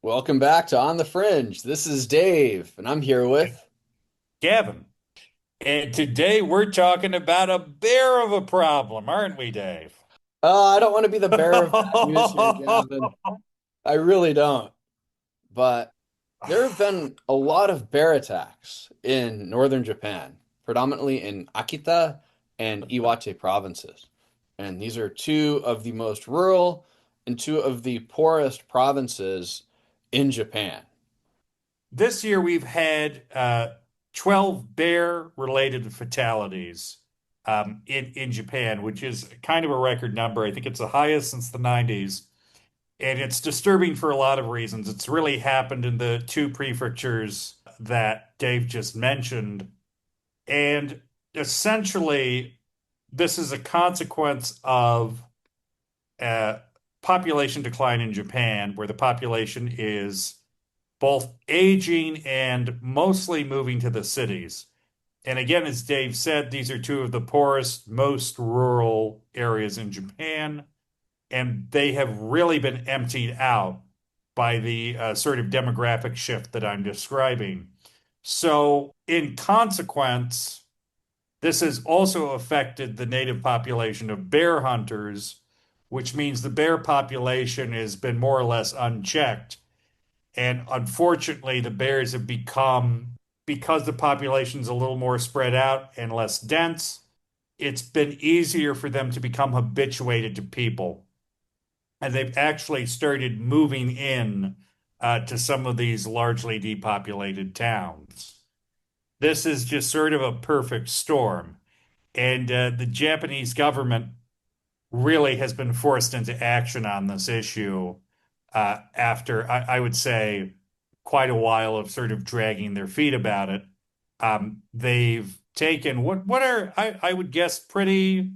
Welcome back to On the Fringe. This is Dave, and I'm here with. Gavin. And today we're talking about a bear of a problem, aren't we, Dave? I don't want to be the bearer of bad news here, Gavin. I really don't. But there have been a lot of bear attacks in northern Japan, predominantly in Akita and Iwate provinces. And these are two of the most rural and two of the poorest provinces in Japan. This year we've had 12 bear-related fatalities in Japan, which is kind of a record number. I think it's the highest since the 90s. And it's disturbing for a lot of reasons. It's really happened in the two prefectures that Dave just mentioned. And essentially, this is a consequence of uh, population decline in Japan, where the population is both aging and mostly moving to the cities. And again, as Dave said, these are two of the poorest, most rural areas in Japan, and they have really been emptied out by the sort of demographic shift that I'm describing. So, in consequence, this has also affected the native population of bear hunters, which means the bear population has been more or less unchecked. And unfortunately, the bears have become, because the population's a little more spread out and less dense, it's been easier for them to become habituated to people. And they've actually started moving in to some of these largely depopulated towns. This is just sort of a perfect storm. And the Japanese government really has been forced into action on this issue after, I would say, quite a while of sort of dragging their feet about it. They've taken what are I would guess pretty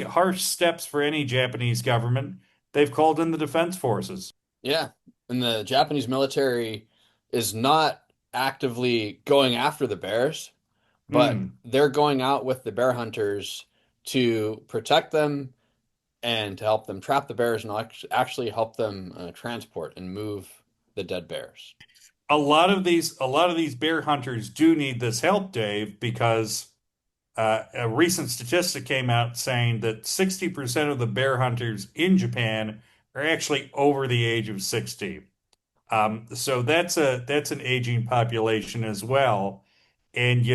harsh steps for any Japanese government. They've called in the defense forces. Yeah, and the Japanese military is not actively going after the bears, but Hmm. they're going out with the bear hunters to protect them and to help them trap the bears and actually help them transport and move the dead bears. A lot of these bear hunters do need this help, Dave, because a recent statistic came out saying that 60% of the bear hunters in Japan are actually over the age of 60. So that's an aging population as well. And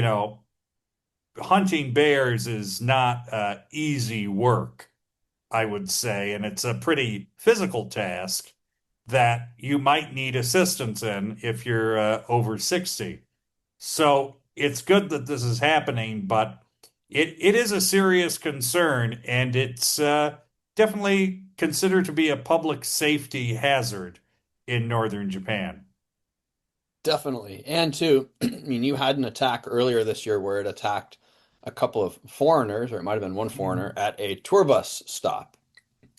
hunting bears is not easy work, I would say, and it's a pretty physical task that you might need assistance in if you're over 60. So it's good that this is happening, but it is a serious concern, and it's definitely considered to be a public safety hazard in northern Japan. Definitely. And two, I mean, you had an attack earlier this year where it attacked a couple of foreigners, or it might have been one foreigner, Mhm. at a tour bus stop.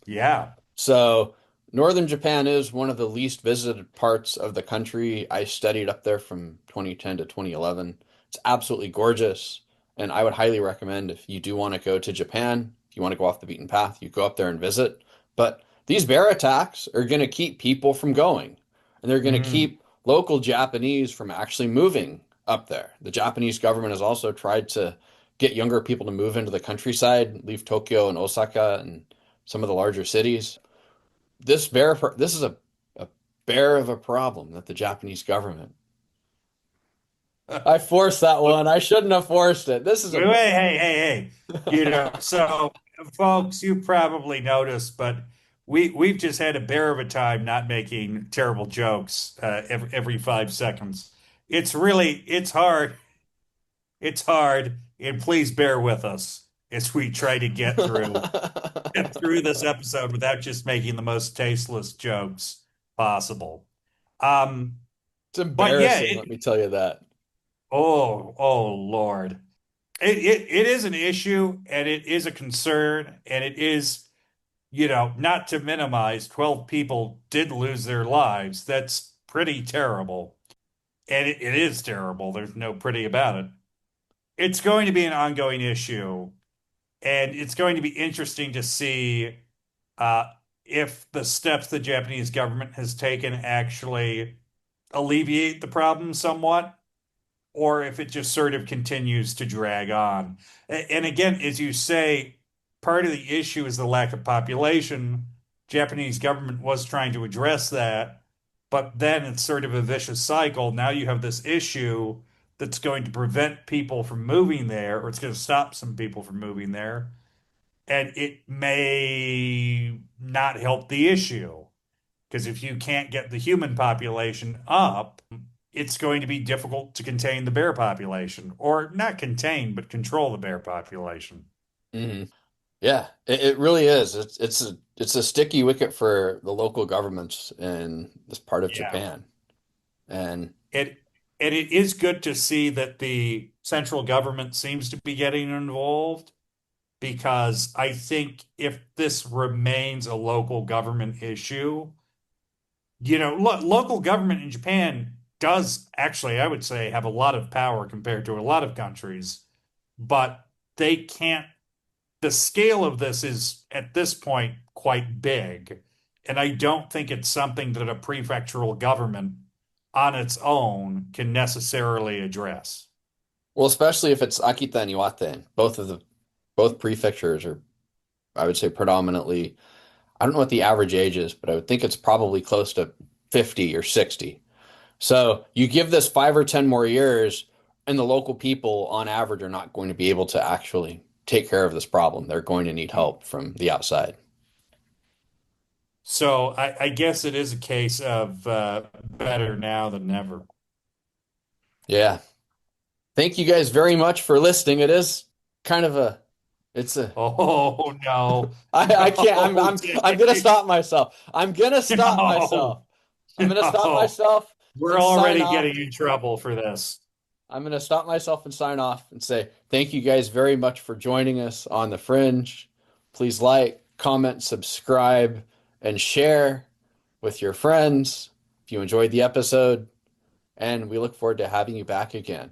Yeah. So, northern Japan is one of the least visited parts of the country. I studied up there from 2010 to 2011. It's absolutely gorgeous, and I would highly recommend if you do want to go to Japan, if you want to go off the beaten path, you go up there and visit. But these bear attacks are going to keep people from going, and they're going to Mm. keep local Japanese from actually moving up there. The Japanese government has also tried to get younger people to move into the countryside, leave Tokyo and Osaka and some of the larger cities. This is a bear of a problem that the Japanese government. I forced that one. I shouldn't have forced it. This is a Wait, hey. So folks, you probably noticed, but we've just had a bear of a time not making terrible jokes every 5 seconds. It's hard. It's hard, and please bear with us as we try to get through this episode without just making the most tasteless jokes possible. Um, It's but yeah, embarrassing, let me tell you that. oh Lord. It is an issue and it is a concern and it is, not to minimize, 12 people did lose their lives. That's pretty terrible. And it is terrible. There's no pretty about it. It's going to be an ongoing issue and it's going to be interesting to see uh, if the steps the Japanese government has taken actually alleviate the problem somewhat, or if it just sort of continues to drag on. And again, as you say, part of the issue is the lack of population. Japanese government was trying to address that, but then it's sort of a vicious cycle. Now you have this issue that's going to prevent people from moving there, or it's going to stop some people from moving there, and it may not help the issue. Because if you can't get the human population up, it's going to be difficult to contain the bear population, or not contain, but control the bear population. Hmm. Yeah, it really is. It's a sticky wicket for the local governments in this part of Yeah. Japan. And It and it is good to see that the central government seems to be getting involved because I think if this remains a local government issue, local government in Japan does actually, I would say, have a lot of power compared to a lot of countries, but they can't. The scale of this is at this point quite big, and I don't think it's something that a prefectural government on its own can necessarily address. well, especially if it's Akita and Iwate, both prefectures are, I would say, predominantly. I don't know what the average age is, but I would think it's probably close to 50 or 60. So you give this 5 or 10 more years, and the local people on average are not going to be able to actually take care of this problem. They're going to need help from the outside. So I guess it is a case of better now than never. Yeah. Thank you guys very much for listening. It is kind of a, it's a, Oh no, I can't, no, I'm gonna Dave, stop myself. I'm gonna stop no, myself. I'm gonna stop no. myself We're and sign already off. getting in trouble for this. I'm going to stop myself and sign off and say thank you guys very much for joining us on The Fringe. Please like, comment, subscribe, and share with your friends if you enjoyed the episode. And we look forward to having you back again.